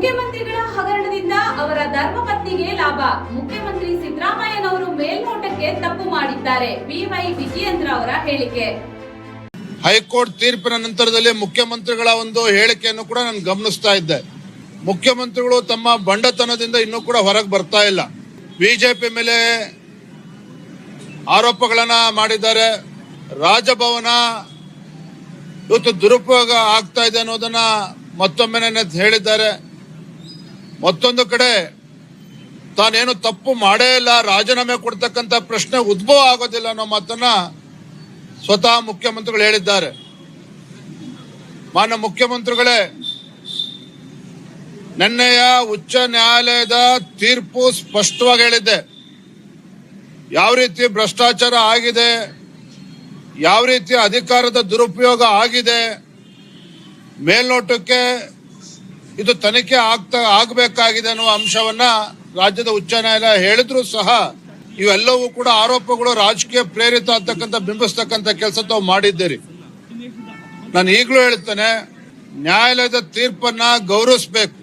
ಮುಖ್ಯಮಂತ್ರಿಗಳ ಹಗರಣದಿಂದ ಅವರ ಧರ್ಮಪತ್ನಿಗೆ ಲಾಭ. ಮುಖ್ಯಮಂತ್ರಿ ಸಿದ್ದರಾಮಯ್ಯನವರು ಮೇಲ್ನೋಟಕ್ಕೆ ತಪ್ಪು ಮಾಡಿದ್ದಾರೆ. ಬಿವೈ ವಿಜಯೇಂದ್ರ ಅವರ ಹೇಳಿಕೆ. ಹೈಕೋರ್ಟ್ ತೀರ್ಪಿನ ನಂತರದಲ್ಲಿ ಮುಖ್ಯಮಂತ್ರಿಗಳ ಒಂದು ಹೇಳಿಕೆಯನ್ನು ಕೂಡ ನಾನು ಗಮನಿಸ್ತಾ ಇದ್ದೆ. ಮುಖ್ಯಮಂತ್ರಿಗಳು ತಮ್ಮ ಬಂಡತನದಿಂದ ಇನ್ನೂ ಕೂಡ ಹೊರಗೆ ಬರ್ತಾ ಇಲ್ಲ. ಬಿಜೆಪಿ ಮೇಲೆ ಆರೋಪಗಳನ್ನ ಮಾಡಿದ್ದಾರೆ. ರಾಜಭವನ ಇವತ್ತು ದುರುಪಯೋಗ ಆಗ್ತಾ ಇದೆ ಅನ್ನೋದನ್ನ ಮತ್ತೊಮ್ಮೆ ಹೇಳಿದ್ದಾರೆ. ಮತ್ತೊಂದು ಕಡೆ ತಾನೇನು ತಪ್ಪು ಮಾಡೇ ಇಲ್ಲ, ರಾಜೀನಾಮೆ ಕೊಡ್ತಕ್ಕಂಥ ಪ್ರಶ್ನೆ ಉದ್ಭವ ಆಗೋದಿಲ್ಲ ಅನ್ನೋ ಮಾತನ್ನ ಸ್ವತಃ ಮುಖ್ಯಮಂತ್ರಿಗಳು ಹೇಳಿದ್ದಾರೆ. ಮಾನ್ಯ ಮುಖ್ಯಮಂತ್ರಿಗಳೇ, ನಿನ್ನೆಯ ಉಚ್ಚ ನ್ಯಾಯಾಲಯದ ತೀರ್ಪು ಸ್ಪಷ್ಟವಾಗಿ ಹೇಳಿದೆ. ಯಾವ ರೀತಿ ಭ್ರಷ್ಟಾಚಾರ ಆಗಿದೆ, ಯಾವ ರೀತಿ ಅಧಿಕಾರದ ದುರುಪಯೋಗ ಆಗಿದೆ, ಮೇಲ್ನೋಟಕ್ಕೆ ಇದು ತನಿಖೆ ಆಗಬೇಕಾಗಿದೆ ಅನ್ನುವ ಅಂಶವನ್ನ ರಾಜ್ಯದ ಉಚ್ಚ ನ್ಯಾಯಾಲಯ ಹೇಳಿದ್ರು ಸಹ ಇವೆಲ್ಲವೂ ಕೂಡ ಆರೋಪಗಳು ರಾಜಕೀಯ ಪ್ರೇರಿತ ಅಂತಕ್ಕಂಥ ಬಿಂಬಿಸ್ತಕ್ಕಂಥ ಕೆಲಸ ತಾವು ಮಾಡಿದ್ದೀರಿ. ನಾನು ಈಗಲೂ ಹೇಳ್ತೇನೆ, ನ್ಯಾಯಾಲಯದ ತೀರ್ಪನ್ನ ಗೌರವಿಸಬೇಕು.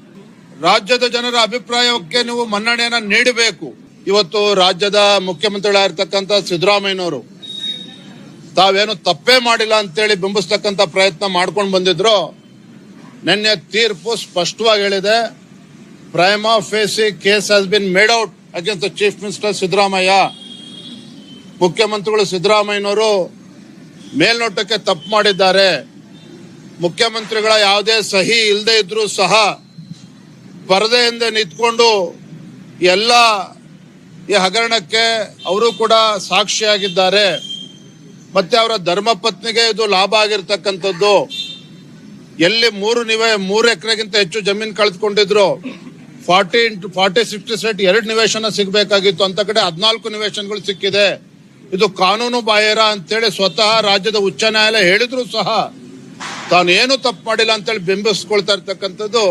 ರಾಜ್ಯದ ಜನರ ಅಭಿಪ್ರಾಯಕ್ಕೆ ನೀವು ಮನ್ನಣೆಯನ್ನ ನೀಡಬೇಕು. ಇವತ್ತು ರಾಜ್ಯದ ಮುಖ್ಯಮಂತ್ರಿಗಳಾಗಿರ್ತಕ್ಕಂಥ ಸಿದ್ದರಾಮಯ್ಯನವರು ತಾವೇನು ತಪ್ಪೇ ಮಾಡಿಲ್ಲ ಅಂತೇಳಿ ಬಿಂಬಿಸ್ತಕ್ಕಂಥ ಪ್ರಯತ್ನ ಮಾಡ್ಕೊಂಡು ಬಂದಿದ್ರು. ನಿನ್ನೆ ತೀರ್ಪು ಸ್ಪಷ್ಟವಾಗಿ ಹೇಳಿದೆ, Prima ಫೇಸಿ case has been made out against the chief minister Siddaramaiah. ಮುಖ್ಯಮಂತ್ರಿಗಳು ಸಿದ್ದರಾಮಯ್ಯನವರು ಮೇಲ್ನೋಟಕ್ಕೆ ತಪ್ಪು ಮಾಡಿದ್ದಾರೆ. ಮುಖ್ಯಮಂತ್ರಿಗಳ ಯಾವುದೇ ಸಹಿ ಇಲ್ಲದೆ ಇದ್ರೂ ಸಹ ಪರದೆಯಿಂದ ನಿಂತ್ಕೊಂಡು ಎಲ್ಲ ಈ ಹಗರಣಕ್ಕೆ ಅವರು ಕೂಡ ಸಾಕ್ಷಿಯಾಗಿದ್ದಾರೆ. ಮತ್ತೆ ಅವರ ಧರ್ಮಪತ್ನಿಗೆ ಇದು ಲಾಭ ಆಗಿರ್ತಕ್ಕಂಥದ್ದು. ಎಲ್ಲಿ 3 ಎಕರೆಗಿಂತ ಹೆಚ್ಚು ಜಮೀನು ಕಳೆದುಕೊಂಡಿದ್ರು, 40-60 ಸೆಟ್ 2 ನಿವೇಶನ ಸಿಗಬೇಕಾಗಿತ್ತು, ಅಂತ ಕಡೆ 14 ನಿವೇಶನಗಳು ಸಿಕ್ಕಿದೆ. ಇದು ಕಾನೂನು ಬಾಹಿರ ಅಂತೇಳಿ ಸ್ವತಃ ರಾಜ್ಯದ ಉಚ್ಚ ನ್ಯಾಯಾಲಯ ಹೇಳಿದ್ರು ಸಹ ತಾನೇನು ತಪ್ಪು ಮಾಡಿಲ್ಲ ಅಂತೇಳಿ ಬಿಂಬಿಸ್ಕೊಳ್ತಾ ಇರ್ತಕ್ಕಂಥದ್ದು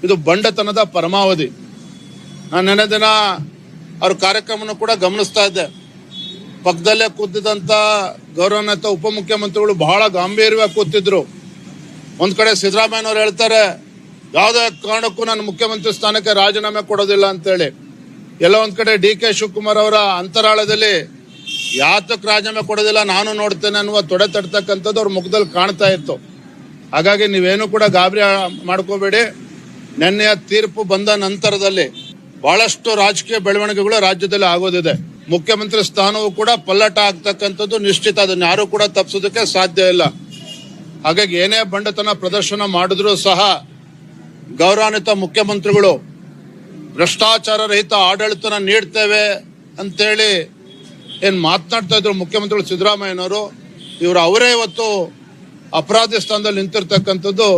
ಇದು ಬಂಡತನದ ಪರಮಾವಧಿ. ನಾನು ನೆನೆ ದಿನ ಅವ್ರ ಕಾರ್ಯಕ್ರಮವನ್ನು ಕೂಡ ಗಮನಿಸ್ತಾ ಇದ್ದೆ. ಪಕ್ಕದಲ್ಲೇ ಕೂತಿದ್ದಂತ ಗೌರವಾನ್ವಿತ ಉಪಮುಖ್ಯಮಂತ್ರಿಗಳು ಬಹಳ ಗಾಂಭೀರ್ಯವಾಗಿ ಕೂತಿದ್ರು. ಒಂದ್ ಕಡೆ ಸಿದ್ದರಾಮಯ್ಯನವರು ಹೇಳ್ತಾರೆ, ಯಾವುದೇ ಕಾರಣಕ್ಕೂ ನಾನು ಮುಖ್ಯಮಂತ್ರಿ ಸ್ಥಾನಕ್ಕೆ ರಾಜೀನಾಮೆ ಕೊಡೋದಿಲ್ಲ ಅಂತೇಳಿ. ಎಲ್ಲ ಒಂದ್ ಕಡೆ ಡಿ.ಕೆ. ಶಿವಕುಮಾರ್ ಅವರ ಅಂತರಾಳದಲ್ಲಿ ಯಾತಕ್ಕೆ ರಾಜೀನಾಮೆ ಕೊಡೋದಿಲ್ಲ ನಾನು ನೋಡ್ತೇನೆ ಅನ್ನುವ ತೊಡೆ ತಡ್ತಕ್ಕಂಥದ್ದು ಅವ್ರ ಮುಖದಲ್ಲಿ ಕಾಣ್ತಾ ಇತ್ತು. ಹಾಗಾಗಿ ನೀವೇನು ಕೂಡ ಗಾಬರಿ ಮಾಡ್ಕೋಬೇಡಿ. ನಿನ್ನೆಯ ತೀರ್ಪು ಬಂದ ನಂತರದಲ್ಲಿ ಬಹಳಷ್ಟು ರಾಜಕೀಯ ಬೆಳವಣಿಗೆಗಳು ರಾಜ್ಯದಲ್ಲಿ ಆಗೋದಿದೆ. ಮುಖ್ಯಮಂತ್ರಿ ಸ್ಥಾನವೂ ಕೂಡ ಪಲ್ಲಟ ಆಗ್ತಕ್ಕಂಥದ್ದು ನಿಶ್ಚಿತ. ಅದನ್ನ ಯಾರು ಕೂಡ ತಪ್ಪಿಸೋದಕ್ಕೆ ಸಾಧ್ಯ ಇಲ್ಲ. ಹಾಗಾಗಿ ಏನೇ ಬಂಡತನ ಪ್ರದರ್ಶನ ಮಾಡಿದ್ರೂ ಸಹ ಗೌರವಾನ್ವಿತ ಮುಖ್ಯಮಂತ್ರಿಗಳು ಭ್ರಷ್ಟಾಚಾರ ರಹಿತ ಆಡಳಿತನ ನೀಡ್ತೇವೆ ಅಂತೇಳಿ ಏನ್ ಮಾತನಾಡ್ತಾ ಇದ್ರು ಮುಖ್ಯಮಂತ್ರಿಗಳು ಸಿದ್ದರಾಮಯ್ಯನವರು. ಅವರೇ ಇವತ್ತು ಅಪರಾಧಿ ಸ್ಥಾನದಲ್ಲಿ ನಿಂತಿರ್ತಕ್ಕಂಥದ್ದು